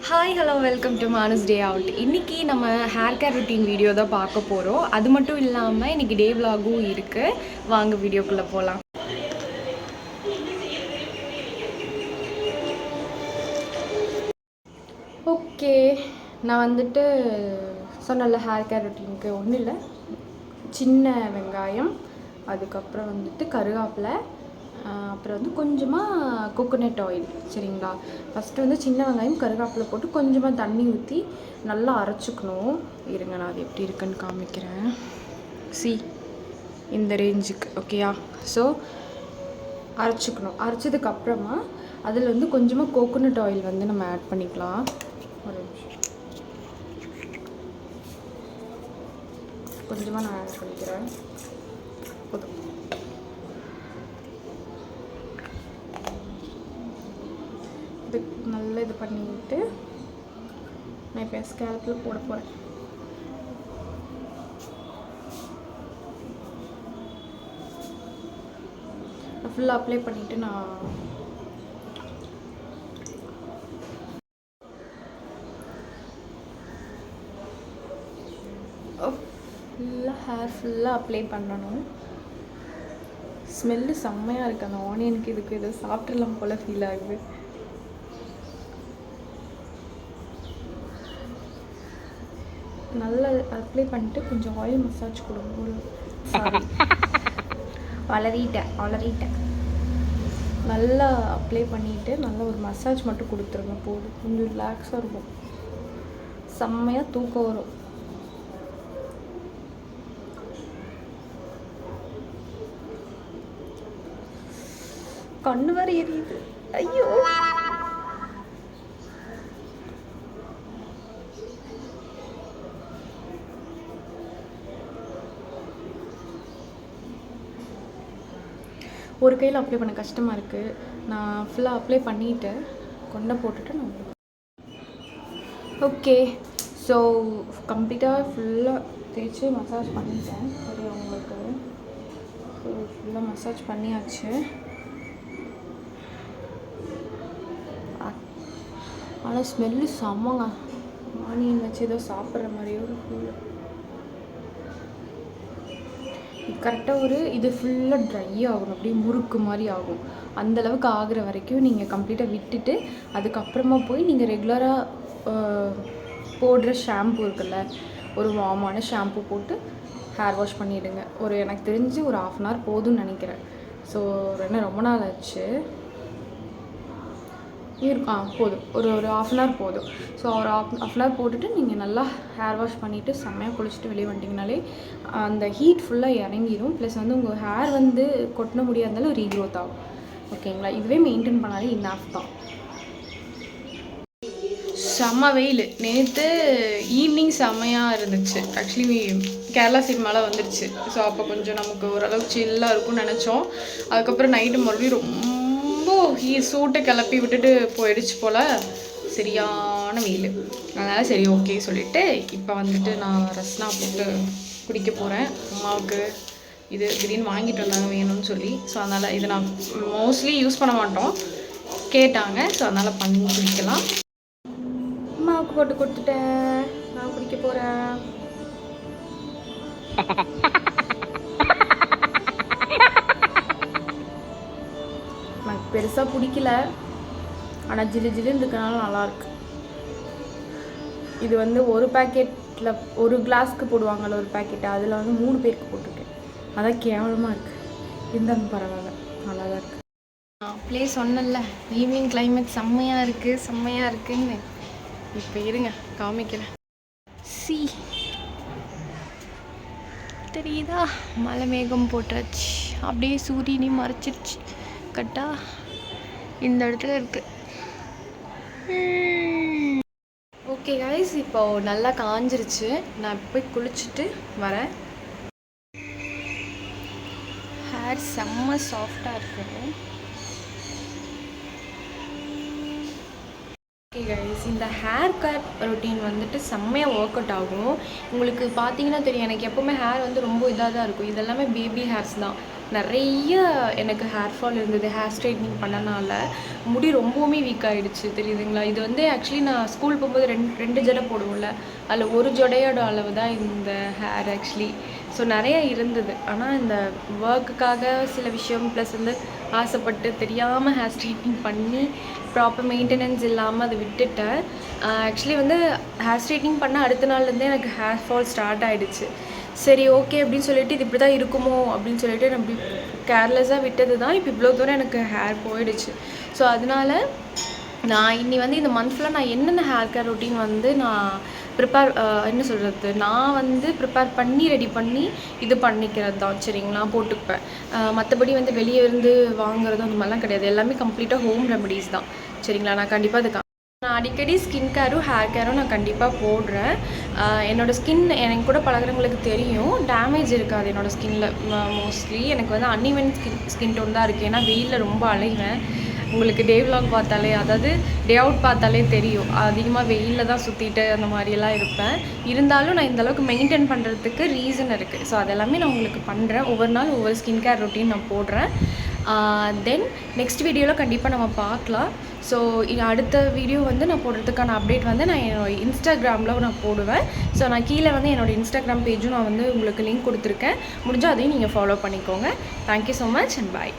Hi hello welcome to Manu's day out. இன்றைக்கி நம்ம hair care routine video தான் பார்க்க போகிறோம். அது மட்டும் இல்லாமல் இன்றைக்கி டே விலாகும் இருக்குது. வாங்க வீடியோக்குள்ளே போகலாம். ஓகே, நான் வந்துட்டு சொன்னல ஹேர் கேர் ரொட்டீனுக்கு ஒன்றும் இல்லை, சின்ன வெங்காயம், அதுக்கப்புறம் வந்துட்டு கருவேப்பிலை, அப்புறம் வந்து கொஞ்சமாக கோகோனட் ஆயில். சரிங்களா? ஃபஸ்ட்டு வந்து சின்ன வெங்காயம் கருவேப்பிலை போட்டு கொஞ்சமாக தண்ணி ஊற்றி நல்லா அரைச்சிக்கணும். இருங்க, நான் அது எப்படி இருக்குன்னு காமிக்கிறேன். இந்த ரேஞ்சுக்கு ஓகேயா? ஸோ அரைச்சிக்கணும். அரைச்சதுக்கப்புறமா அதில் வந்து கொஞ்சமாக கோகோனட் ஆயில் வந்து நம்ம ஆட் பண்ணிக்கலாம். ஒரு நிமிஷம், கொஞ்சமாக நான் ஆட் பண்ணிக்கிறேன். போதும். இது நல்லா இது பண்ணிவிட்டு நான் இப்போ ஸ்கேல்பில் போட போகிறேன். ஃபுல்லாக அப்ளை பண்ணிவிட்டு நான் ஃபுல்லாக ஹேர் ஃபுல்லாக அப்ளை பண்ணணும். ஸ்மெல்லு செம்மையாக இருக்குது. அந்த ஆனியனுக்கு இதுக்கு எதோ சாப்பிட்றலாம் போல் ஃபீல் ஆகுது. நல்லா அப்ளை பண்ணிட்டு கொஞ்சம் ஆயில் மசாஜ் கொடுங்க. ஒரு வளரிட்டேன் நல்லா அப்ளை பண்ணிவிட்டு நல்லா ஒரு மசாஜ் மட்டும் கொடுத்துருங்க. போதும், கொஞ்சம் ரிலாக்ஸாக இருக்கும். செம்மையாக தூக்கம் வரும். கண்ணு வர எரியுது. ஐயோ, ஒரு கையில் அப்ளை பண்ண கஷ்டமாக இருக்குது. நான் ஃபுல்லாக அப்ளை பண்ணிவிட்டு கொண்டை போட்டுட்டு நான் ஓகே. ஸோ கம்ப்ளீட்டாக ஃபுல்லாக தேய்ச்சி மசாஜ் பண்ணிட்டேன். சரி, உங்களுக்கு ஃபுல்லாக மசாஜ் பண்ணியாச்சு. ஆனால் ஸ்மெல்லு செம்மங்க. ஆனியன் வச்சு ஏதோ சாப்பிட்ற மாதிரியே ஒரு ஃபீல். கரெக்டாக இது ஃபுல்லாக ட்ரை ஆகணும், அப்படியே முறுக்கு மாதிரி ஆகும். அந்தளவுக்கு ஆகிற வரைக்கும் நீங்கள் கம்ப்ளீட்டாக விட்டுட்டு அதுக்கப்புறமா போய் நீங்கள் ரெகுலராக போடுற ஷாம்பு இருக்குல்ல, ஒரு வார்மான ஷாம்பு போட்டு ஹேர் வாஷ் பண்ணிவிடுங்க. எனக்கு தெரிஞ்சு ஒரு 1/2 hour போதும்னு நினைக்கிறேன். ஸோ ரொம்ப நாள் ஆச்சு போதும், ஒரு 1/2 hour போதும். ஸோ ஒரு 1/2 hour போட்டுட்டு நீங்கள் நல்லா ஹேர் வாஷ் பண்ணிவிட்டு செம்மையாக குளிச்சுட்டு வெளியே வந்துட்டிங்கனாலே அந்த ஹீட் ஃபுல்லாக இறங்கிடும். ப்ளஸ் வந்து உங்கள் ஹேர் வந்து கொட்டின முடியாக இருந்தாலும் ரீக்ரோத் ஆகும். ஓகேங்களா? இதுவே மெயின்டைன் பண்ணாலே இன்னாஃப் தான். செம்ம வெயில். நேற்று ஈவினிங் செம்மையாக இருந்துச்சு. ஆக்சுவலி கேரளா சைட் மழை வந்துடுச்சு. ஸோ அப்போ கொஞ்சம் நமக்கு ஓரளவுக்கு சில்லாக இருக்கும்னு நினச்சோம். அதுக்கப்புறம் நைட்டு மறுபடியும் ரொம்ப சூட்டை கிளப்பி விட்டுட்டு போயிடுச்சு போல். சரியான வெயில். அதனால் சரி ஓகே சொல்லிவிட்டு இப்போ வந்துட்டு நான் ரஸ்னா போட்டு குடிக்க போகிறேன். அம்மாவுக்கு இது திடீர்னு வாங்கிட்டு வந்தாங்க வேணும்னு சொல்லி. ஸோ அதனால் இதை நான் மோஸ்ட்லி யூஸ் பண்ண மாட்டோம், கேட்டாங்க. ஸோ அதனால் பண்ணி குடிக்கலாம். அம்மாவுக்கு போட்டு கொடுத்துட்டேன், நான் குடிக்க போகிறேன். எனக்கு பெருசாக பிடிக்கல, ஆனால் ஜிலு ஜிலுன்னு இருக்கனால நல்லாயிருக்கு. இது வந்து ஒரு பேக்கெட்டில் ஒரு கிளாஸ்க்கு போடுவாங்கள்ல ஒரு பேக்கெட்டு, அதில் வந்து 3 பேருக்கு போட்டிருக்கேன். அதான் கேவலமாக இருக்குது. இருந்தாலும் பரவாயில்ல, நல்லா தான் இருக்குது. அப்படியே சொன்னல ஈவினிங் கிளைமேட் செம்மையாக இருக்குதுன்னு. இப்போ இருங்க காமிக்கிறேன். தெரியுதா? மழை மேகம் போட்டாச்சு, அப்படியே சூரியனி மறைச்சிருச்சு. கட்டா இந்த இடத்துல இருக்குது. ஓகே கைஸ், இப்போ நல்லா காஞ்சிருச்சு. நான் போய் குளிச்சுட்டு வரேன். ஹேர் செம்ம சாஃப்டாக இருக்குது. ஓகே கைஸ், இந்த ஹேர் கட் ரொட்டீன் வந்துட்டு செம்மையாக ஒர்க் அவுட் ஆகும். உங்களுக்கு பார்த்தீங்கன்னா தெரியும், எனக்கு எப்போவுமே ஹேர் வந்து ரொம்ப இதாக தான் இருக்கும். இதெல்லாமே பேபி ஹேர்ஸ் தான். நிறைய எனக்கு ஹேர் ஃபால் இருந்தது. ஹேர் ஸ்ட்ரைட்னிங் பண்ணனால முடி ரொம்பவுமே வீக் ஆகிடுச்சு தெரியுதுங்களா. இது வந்து ஆக்சுவலி நான் ஸ்கூல் போகும்போது ரெண்டு ஜடை போடுவோம்ல, அதில் ஒரு ஜடையோட அளவு தான் இந்த ஹேர் ஆக்சுவலி. ஸோ நிறைய இருந்தது. ஆனால் இந்த ஒர்க்குக்காக சில விஷயம் ப்ளஸ் வந்து ஆசைப்பட்டு தெரியாமல் ஹேர் ஸ்ட்ரைட்னிங் பண்ணி ப்ராப்பர் மெயின்டெனன்ஸ் இல்லாமல் அதை விட்டுட்டேன். ஆக்சுவலி வந்து ஹேர் ஸ்ட்ரைட்னிங் பண்ண அடுத்த நாள்லேருந்தே எனக்கு ஹேர் ஃபால் ஸ்டார்ட் ஆகிடுச்சு. சரி ஓகே அப்படின்னு சொல்லிட்டு இது இப்படி தான் இருக்குமோ அப்படின்னு சொல்லிட்டு நான் இப்படி கேர்லெஸ்ஸாக விட்டது தான் இப்போ இவ்வளோ தூரம் எனக்கு ஹேர் போயிடுச்சு. ஸோ அதனால நான் இன்னி வந்து இந்த மந்த்ஃபுல்லாக நான் என்னென்ன ஹேர் கேர் ரொட்டீன் வந்து நான் என்ன சொல்கிறது, நான் வந்து ப்ரிப்பேர் பண்ணி ரெடி பண்ணி இது பண்ணிக்கிறது தான் சரிங்களா, போட்டுப்பேன். மற்றபடி வந்து வெளியே இருந்து வாங்குறதும் அந்த மாதிரிலாம் கிடையாது. எல்லாமே கம்ப்ளீட்டாக ஹோம் ரெமடிஸ் தான் சரிங்களா. நான் கண்டிப்பாக அது நான் அடிக்கடி ஸ்கின் கேரும் ஹேர் கேரும் நான் கண்டிப்பாக போடுறேன். என்னோடய ஸ்கின் எனக்கு கூட பழகிறவங்களுக்கு தெரியும், டேமேஜ் இருக்காது என்னோடய ஸ்கின்னில். மோஸ்ட்லி எனக்கு வந்து அன்இவன் ஸ்கின் டோன் தான் இருக்குது. ஏன்னா வெயிலில் ரொம்ப அலைவேன். உங்களுக்கு டே விலாக் பார்த்தாலே, அதாவது டே அவுட் பார்த்தாலே தெரியும், அதிகமாக வெயிலில் தான் சுற்றிட்டு அந்த மாதிரியெல்லாம் இருப்பேன். இருந்தாலும் நான் இந்தளவுக்கு மெயின்டைன் பண்ணுறதுக்கு ரீசன் இருக்குது. ஸோ அதெல்லாமே நான் உங்களுக்கு பண்ணுறேன். ஒவ்வொரு நாள் ஒவ்வொரு ஸ்கின் கேர் ரொட்டீன் நான் போடுறேன். தென் நெக்ஸ்ட் வீடியோவில் கண்டிப்பாக நம்ம பார்க்கலாம். ஸோ அடுத்த வீடியோ வந்து நான் போடுறதுக்கான அப்டேட் வந்து நான் என்னோடய இன்ஸ்டாகிராமில் நான் போடுவேன். ஸோ நான் கீழே வந்து என்னோடய இன்ஸ்டாகிராம் பேஜும் நான் வந்து உங்களுக்கு லிங்க் கொடுத்துருக்கேன். முடிஞ்சால் அதையும் நீங்கள் ஃபாலோ பண்ணிக்கோங்க. Thank you so much and bye.